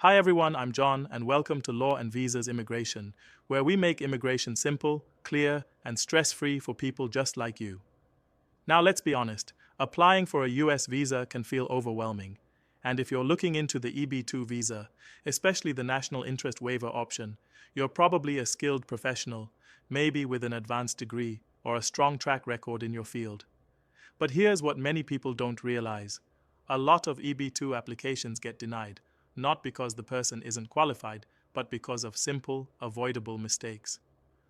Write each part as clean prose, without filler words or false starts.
Hi everyone, I'm John, and welcome to Law and Visas Immigration, where we make immigration simple, clear, and stress-free for people just like you. Now let's be honest, applying for a US visa can feel overwhelming. And if you're looking into the EB2 visa, especially the national interest waiver option, you're probably a skilled professional, maybe with an advanced degree or a strong track record in your field. But here's what many people don't realize. A lot of EB2 applications get denied, not because the person isn't qualified, but because of simple, avoidable mistakes.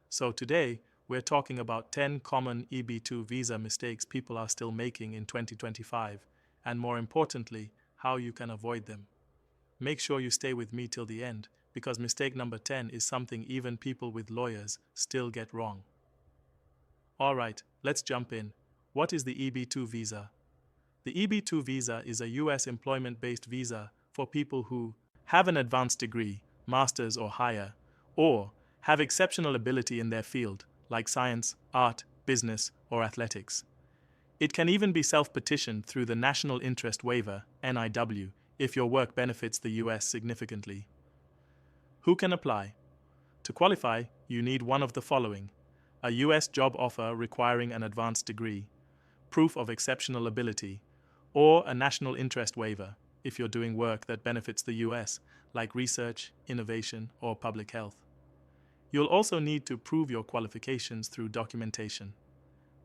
So today, we're talking about 10 common EB2 visa mistakes people are still making in 2025, and more importantly, how you can avoid them. Make sure you stay with me till the end, because mistake number 10 is something even people with lawyers still get wrong. Alright, let's jump in. What is the EB2 visa? The EB2 visa is a US employment-based visa for people who have an advanced degree, master's or higher, or have exceptional ability in their field, like science, art, business, or athletics. It can even be self-petitioned through the National Interest Waiver, NIW, if your work benefits the US significantly. Who can apply? To qualify, you need one of the following: a US job offer requiring an advanced degree, proof of exceptional ability, or a national interest waiver if you're doing work that benefits the US, like research, innovation, or public health. You'll also need to prove your qualifications through documentation.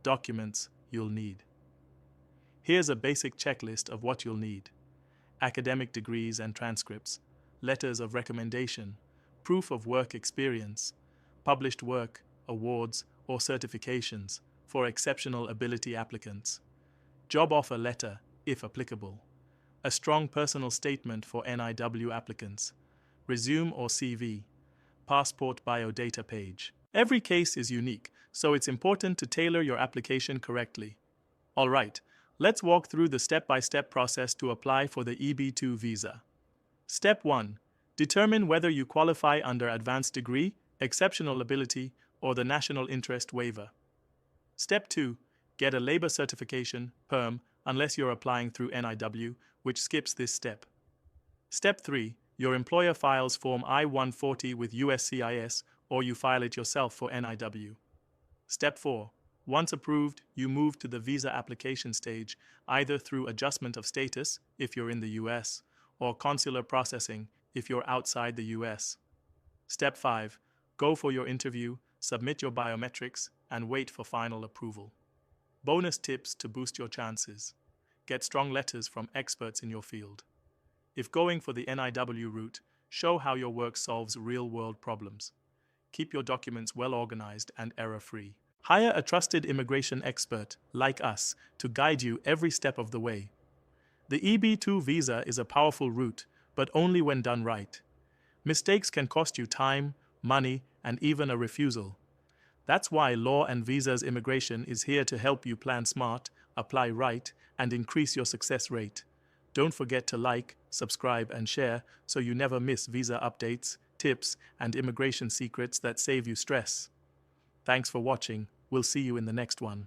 Documents you'll need. Here's a basic checklist of what you'll need: academic degrees and transcripts, letters of recommendation, proof of work experience, published work, awards, or certifications for exceptional ability applicants, job offer letter, if applicable, a strong personal statement for NIW applicants, resume or CV, passport biodata page. Every case is unique, so it's important to tailor your application correctly. Alright, let's walk through the step-by-step process to apply for the EB2 visa. Step 1. Determine whether you qualify under advanced degree, exceptional ability, or the national interest waiver. Step 2. Get a labor certification, PERM, unless you're applying through NIW, which skips this step. Step 3. Your employer files Form I-140 with USCIS, or you file it yourself for NIW. Step 4. Once approved, you move to the visa application stage, either through adjustment of status, if you're in the US, or consular processing, if you're outside the US. Step 5. Go for your interview, submit your biometrics, and wait for final approval. Bonus tips to boost your chances. Get strong letters from experts in your field. If going for the NIW route, show how your work solves real-world problems. Keep your documents well organized and error-free. Hire a trusted immigration expert, like us, to guide you every step of the way. The EB2 visa is a powerful route, but only when done right. Mistakes can cost you time, money, and even a refusal. That's why Law and Visas Immigration is here to help you plan smart, apply right, and increase your success rate. Don't forget to like, subscribe, and share so you never miss visa updates, tips, and immigration secrets that save you stress. Thanks for watching. We'll see you in the next one.